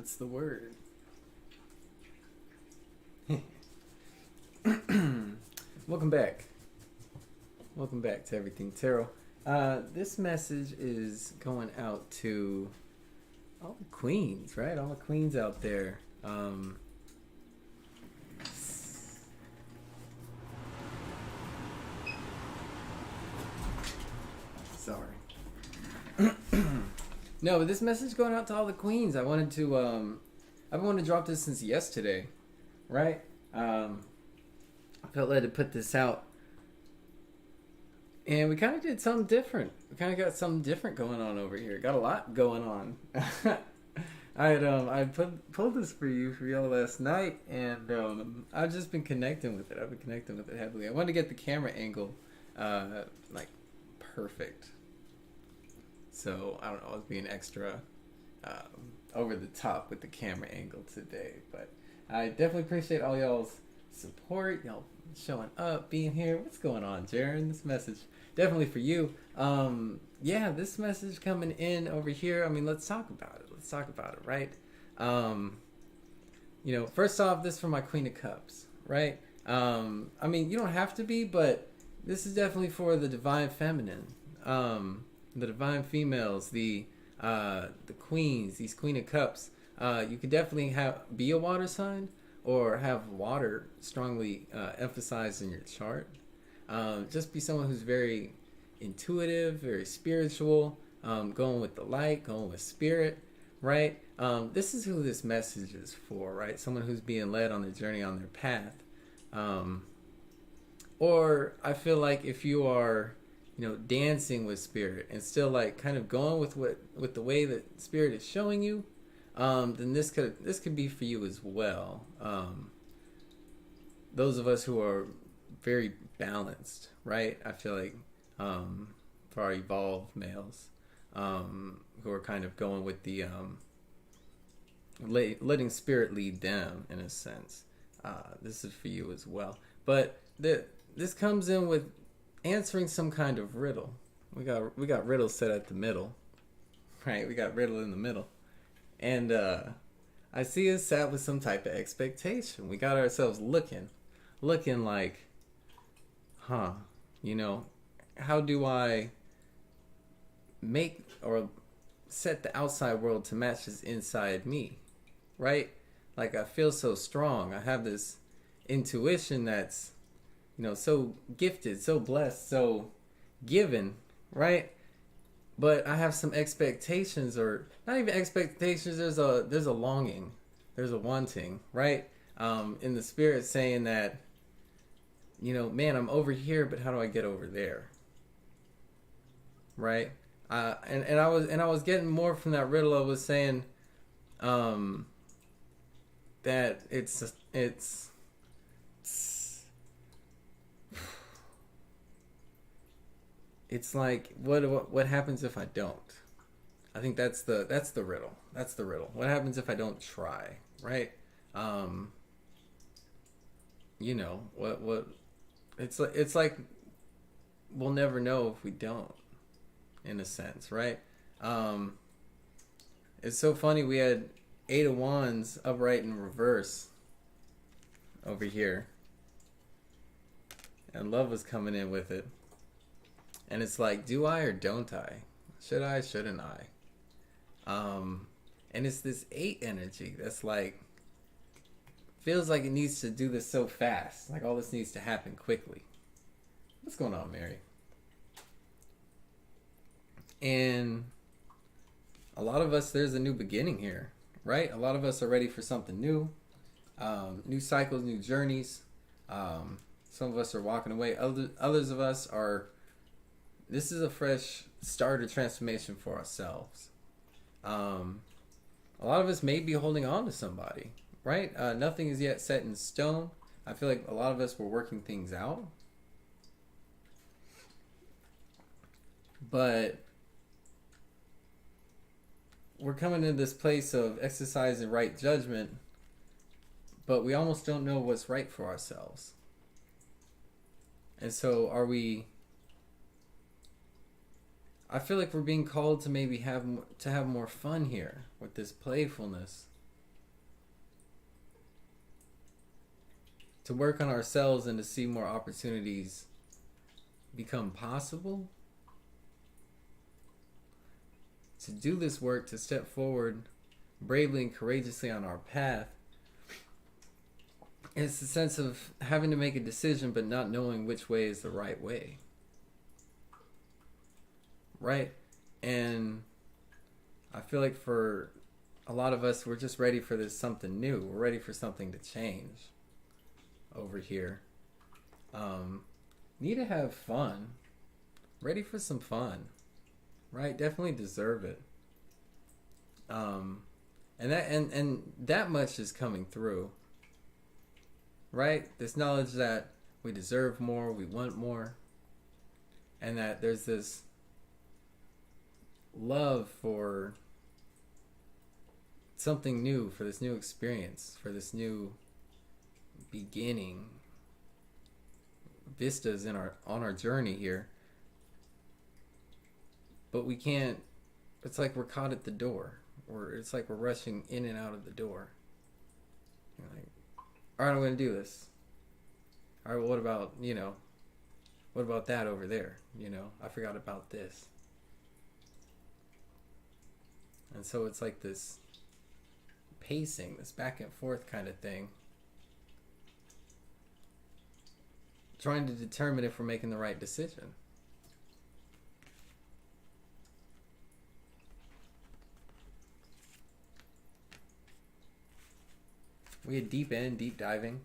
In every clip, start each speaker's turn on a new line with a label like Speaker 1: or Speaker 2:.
Speaker 1: What's the word? Welcome back. Welcome back to Everything Tarot. This message is going out to all the queens, right? All the queens out there. Sorry. No, but this message is going out to all the queens. I wanted to, I've been wanting to drop this since yesterday, right? I felt led to put this out. And we kind of did something different. We kind of got something different going on over here. Got a lot going on. I pulled this for y'all last night, and I've just been connecting with it. I've been connecting with it heavily. I wanted to get the camera angle, like, perfect. So I don't know. I was being extra over the top with the camera angle today, but I definitely appreciate all y'all's support. Y'all showing up, being here. What's going on, Jaren? This message definitely for you. Yeah, this message coming in over here. I mean, let's talk about it. Let's talk about it, right? You know, first off, this is for my Queen of Cups, right? I mean, you don't have to be, but this is definitely for the divine feminine, the divine females, the queens, these Queen of Cups. You could definitely be a water sign, or have water strongly emphasized in your chart. Just be someone who's very intuitive, very spiritual, going with the light, going with spirit, right? This is who this message is for, right? Someone who's being led on the journey, on their path. Or I feel like if you are, you know, dancing with spirit and still like kind of going with the way that spirit is showing you, then this could be for you as well. Those of us who are very balanced, right? I feel like for our evolved males, who are kind of going with the letting spirit lead them in a sense. This is for you as well. But this comes in with answering some kind of riddle. We got riddle set at the middle, right? We got riddle in the middle. And I see us sat with some type of expectation. We got ourselves looking like, you know, how do I make or set the outside world to match this inside me, right? Like, I feel so strong. I have this intuition that's, you know, so gifted, so blessed, so given, right? But I have some expectations, or not even expectations. There's a longing, there's a wanting, right? In the spirit saying that, you know, man, I'm over here, but how do I get over there? Right? And I was getting more from that riddle. I was saying, that it's like, what happens if I don't? I think that's the riddle. That's the riddle. What happens if I don't try, right? You know, what it's like we'll never know if we don't, in a sense, right? It's so funny, we had 8 of Wands upright in reverse over here, and love was coming in with it. And it's like, do I or don't I? Should I, shouldn't I? And it's this 8 energy that's like, feels like it needs to do this so fast. Like, all this needs to happen quickly. What's going on, Mary? And a lot of us, there's a new beginning here, right? A lot of us are ready for something new. New cycles, new journeys. Some of us are walking away. Others of us are, this is a fresh start or transformation for ourselves. A lot of us may be holding on to somebody, right? Nothing is yet set in stone. I feel like a lot of us were working things out. But we're coming to this place of exercising right judgment, but we almost don't know what's right for ourselves. And so I feel like we're being called to maybe have more fun here with this playfulness, to work on ourselves and to see more opportunities become possible, to do this work, to step forward bravely and courageously on our path. It's the sense of having to make a decision but not knowing which way is the right way. Right? And I feel like for a lot of us, we're just ready for this something new. We're ready for something to change over here. Need to have fun. Ready for some fun. Right? Definitely deserve it. And that much is coming through. Right? This knowledge that we deserve more, we want more, and that there's this love for something new, for this new experience, for this new beginning, vistas on our journey here. But we can't, it's like we're caught at the door, or it's like we're rushing in and out of the door. You're like, all right, I'm going to do this. All right, well, what about that over there? I forgot about this. And so it's like this pacing, this back and forth kind of thing. Trying to determine if we're making the right decision. We had deep diving.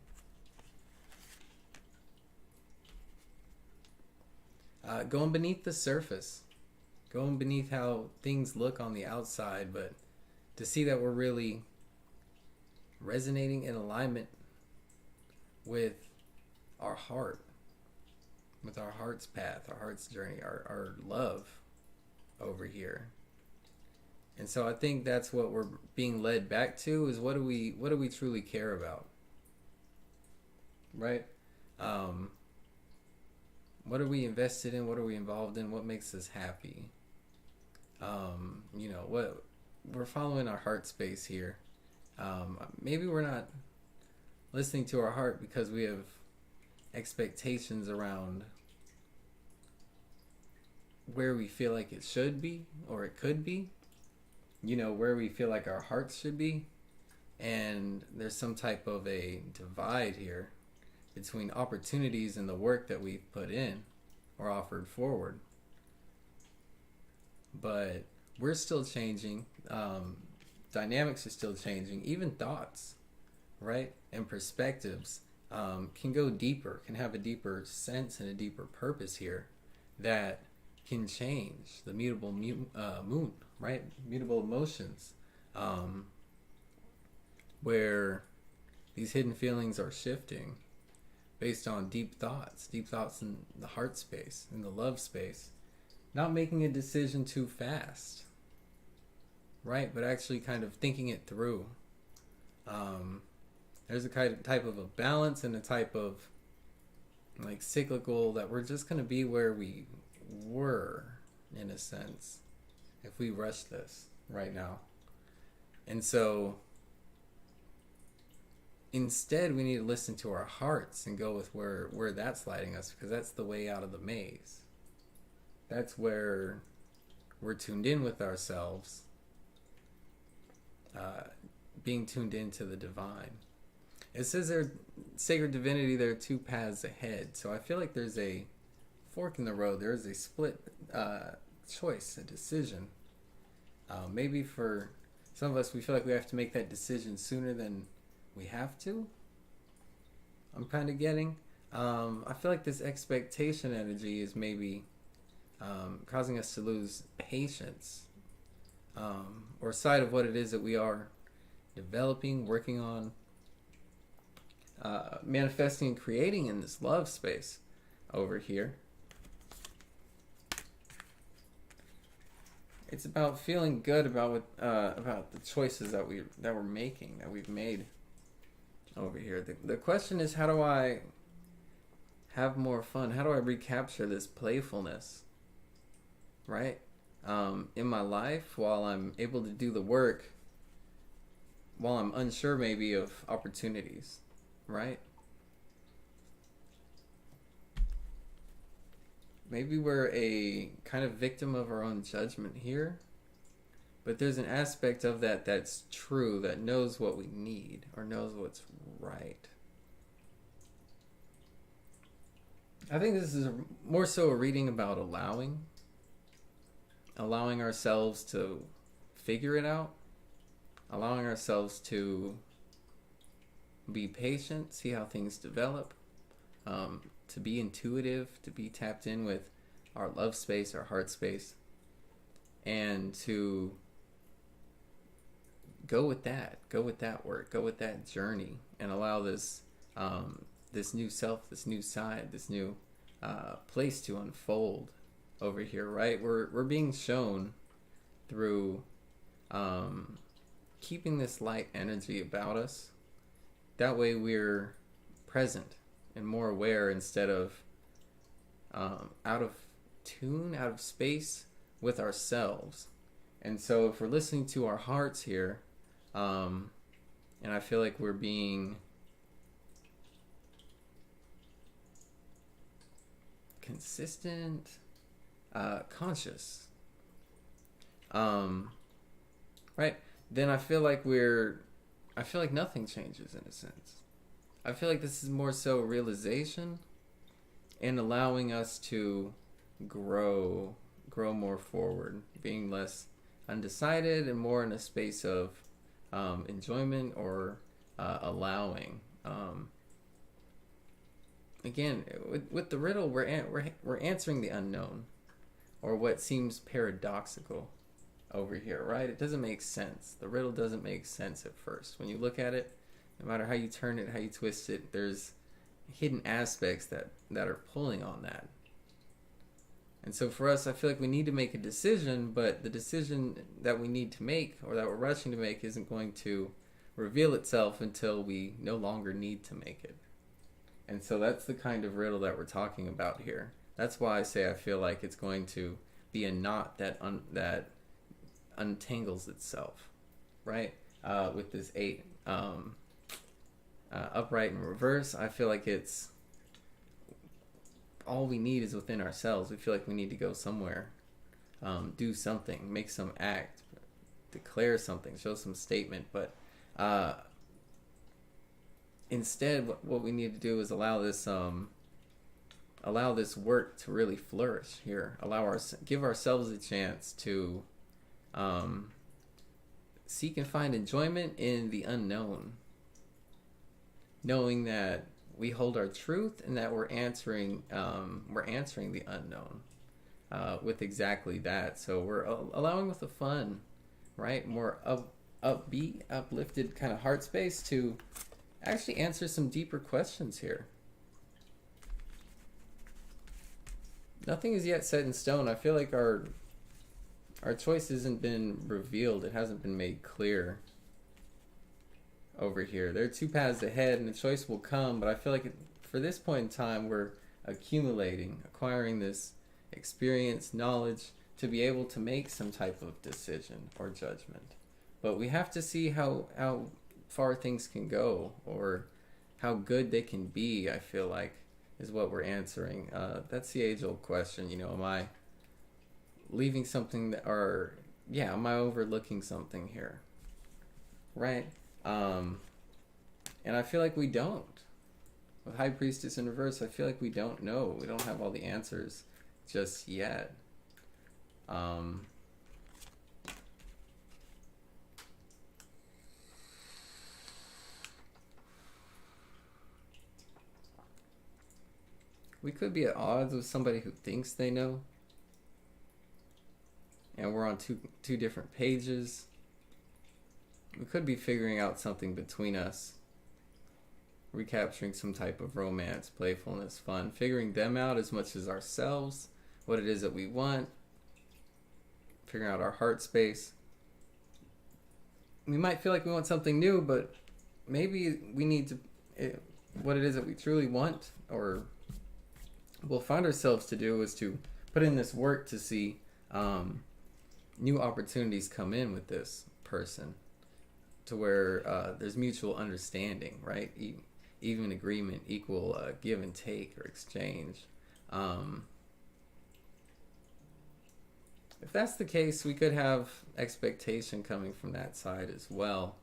Speaker 1: Going beneath the surface. Going beneath how things look on the outside, but to see that we're really resonating in alignment with our heart, with our heart's path, our heart's journey, our love over here. And so I think that's what we're being led back to, is what do we truly care about? Right? What are we invested in? What are we involved in? What makes us happy? What we're following our heart space here. Maybe we're not listening to our heart because we have expectations around where we feel like it should be or it could be. Where we feel like our hearts should be. And there's some type of a divide here between opportunities and the work that we've put in or offered forward. But we're still changing. Dynamics are still changing. Even thoughts, right? And perspectives can go deeper, can have a deeper sense and a deeper purpose here that can change the mutable moon, right? Mutable emotions, where these hidden feelings are shifting based on deep thoughts in the heart space, in the love space. Not making a decision too fast, right? But actually kind of thinking it through. There's a type of a balance and a type of like cyclical that we're just going to be where we were, in a sense, if we rush this right now. And so instead we need to listen to our hearts and go with where that's lighting us, because that's the way out of the maze. That's where we're tuned in with ourselves, being tuned into the divine. It says there, sacred divinity, there are two paths ahead. So I feel like there's a fork in the road. There is a split choice, a decision. Maybe for some of us, we feel like we have to make that decision sooner than we have to. I'm kind of getting. I feel like this expectation energy is maybe causing us to lose patience or sight of what it is that we are developing, working on, manifesting and creating in this love space over here. It's about feeling good about the choices that we're making, that we've made over here. The question is, how do I have more fun? How do I recapture this playfulness, right? In my life, while I'm able to do the work, while I'm unsure maybe of opportunities, right? maybe we're a kind of victim of our own judgment here, but there's an aspect of that that's true, that knows what we need or knows what's right. I think this is more so a reading about allowing ourselves to figure it out, allowing ourselves to be patient, see how things develop, to be intuitive, to be tapped in with our love space, our heart space, and to go with that work, go with that journey, and allow this this new self, this new side, this new place to unfold over here, right? We're being shown through keeping this light energy about us. That way we're present and more aware instead of out of tune, out of space with ourselves. And so if we're listening to our hearts here, and I feel like we're being consistent, conscious, right? Then I feel like nothing changes in a sense. I feel like this is more so realization and allowing us to grow more forward, being less undecided and more in a space of enjoyment or allowing. Again, with the riddle, we're answering the unknown, or what seems paradoxical over here, right? It doesn't make sense. The riddle doesn't make sense at first. When you look at it, no matter how you turn it, how you twist it, there's hidden aspects that are pulling on that. And so for us, I feel like we need to make a decision, but the decision that we need to make, or that we're rushing to make, isn't going to reveal itself until we no longer need to make it. And so that's the kind of riddle that we're talking about here. That's why I say I feel like it's going to be a knot that untangles itself, right? With this 8 upright and reverse, I feel like it's all we need is within ourselves. We feel like we need to go somewhere, do something, make some act, declare something, show some statement, but instead what we need to do is allow this work to really flourish here. Give ourselves a chance to seek and find enjoyment in the unknown, knowing that we hold our truth and that we're answering the unknown with exactly that. So we're allowing with the fun, right? More upbeat, uplifted kind of heart space to actually answer some deeper questions here. Nothing is yet set in stone. I feel like our choice hasn't been revealed. It hasn't been made clear over here. There are 2 paths ahead and the choice will come, but I feel like for this point in time we're acquiring this experience, knowledge to be able to make some type of decision or judgment. But we have to see how far things can go, or how good they can be, I feel like, is what we're answering. That's the age-old question, am I leaving something am I overlooking something here, right? And I feel like we don't. With High Priestess in reverse, I feel like we don't know. We don't have all the answers just yet. We could be at odds with somebody who thinks they know, and we're on two different pages. We could be figuring out something between us, recapturing some type of romance, playfulness, fun, figuring them out as much as ourselves, what it is that we want, figuring out our heart space. We might feel like we want something new, but maybe we need to, what it is that we truly want, or we'll find ourselves to do, is to put in this work to see new opportunities come in with this person, to where there's mutual understanding, right? Even agreement, equal give and take or exchange. if that's the case, we could have expectation coming from that side as well.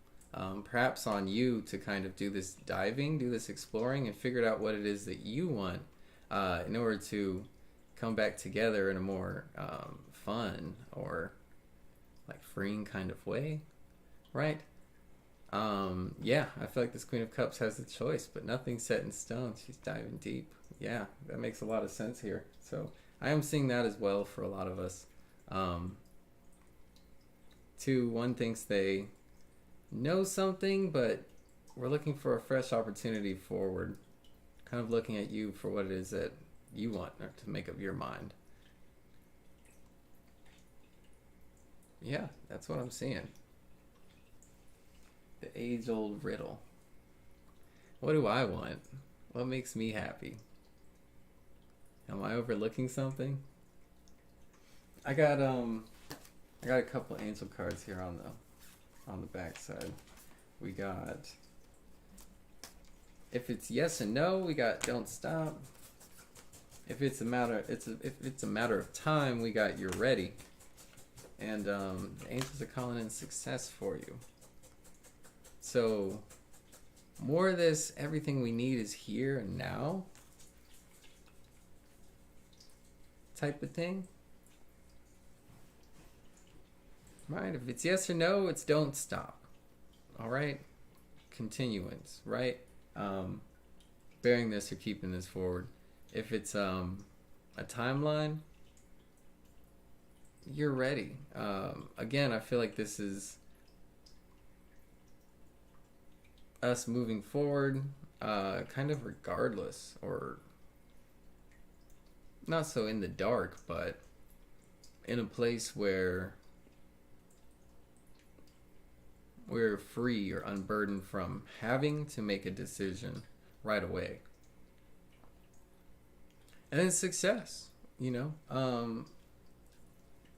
Speaker 1: Perhaps on you to kind of do this diving, do this exploring, and figure out what it is that you want in order to come back together in a more fun or like freeing kind of way, right? Yeah, I feel like this Queen of Cups has the choice, but nothing's set in stone. She's diving deep. Yeah, that makes a lot of sense here. So I am seeing that as well for a lot of us. Two, one thinks they know something, but we're looking for a fresh opportunity forward. Kind of looking at you for what it is that you want or to make up your mind. Yeah, that's what I'm seeing. The age-old riddle. What do I want? What makes me happy? Am I overlooking something? I got a couple angel cards here on the back side. We got, if it's yes and no, we got don't stop. If it's a matter of time, we got you're ready. And the angels are calling in success for you. So more of this, everything we need is here and now type of thing. Right? If it's yes or no, it's don't stop. All right? Continuance, right? Bearing this or keeping this forward. If it's a timeline, you're ready. Again, I feel like this is us moving forward, kind of regardless, or not so in the dark, but in a place where we're free or unburdened from having to make a decision right away. And then success,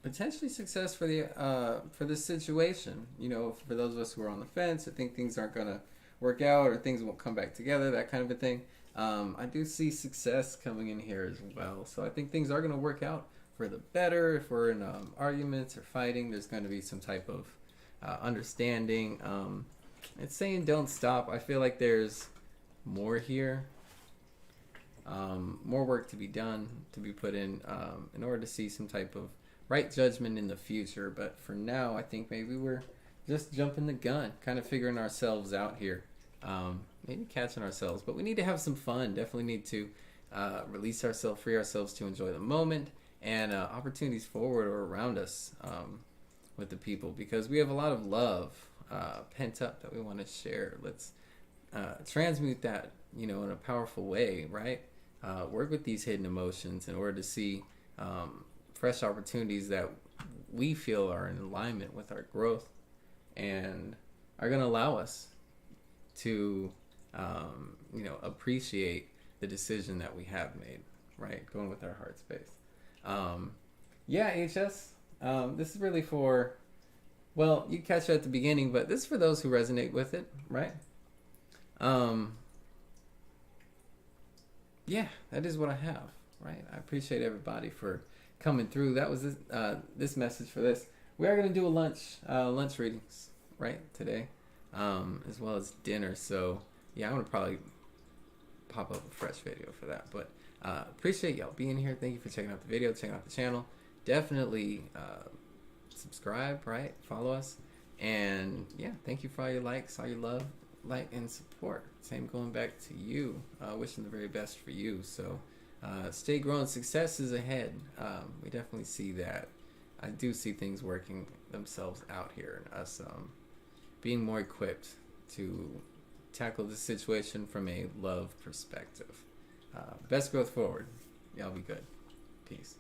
Speaker 1: potentially success for this situation. For those of us who are on the fence, I think things aren't gonna work out or things won't come back together, that kind of a thing. I do see success coming in here as well. So I think things are gonna work out for the better. If we're in arguments or fighting, there's going to be some type of understanding. It's saying don't stop. I feel like there's more here. More work to be done, to be put in order to see some type of right judgment in the future. But for now, I think maybe we're just jumping the gun, kind of figuring ourselves out here. Maybe catching ourselves. But we need to have some fun. Definitely need to release ourselves, free ourselves to enjoy the moment and opportunities forward or around us with the people. Because we have a lot of love pent up that we want to share. Let's transmute that, in a powerful way, right? Work with these hidden emotions in order to see fresh opportunities that we feel are in alignment with our growth and are going to allow us to, appreciate the decision that we have made, right? Going with our heart space. HS. This is really for, you catch it at the beginning, but this is for those who resonate with it, right? That is what I have, right? I appreciate everybody for coming through. That was this message for this. We are going to do a lunch readings, right, today, as well as dinner. So, I'm going to probably pop up a fresh video for that. But appreciate y'all being here. Thank you for checking out the video, checking out the channel. Definitely subscribe, right? Follow us. And, thank you for all your likes, all your love, like, and support. Same going back to you. Wishing the very best for you. So, stay growing. Success is ahead. We definitely see that. I do see things working themselves out here, and us being more equipped to tackle the situation from a love perspective. Best growth forward. Y'all be good. Peace.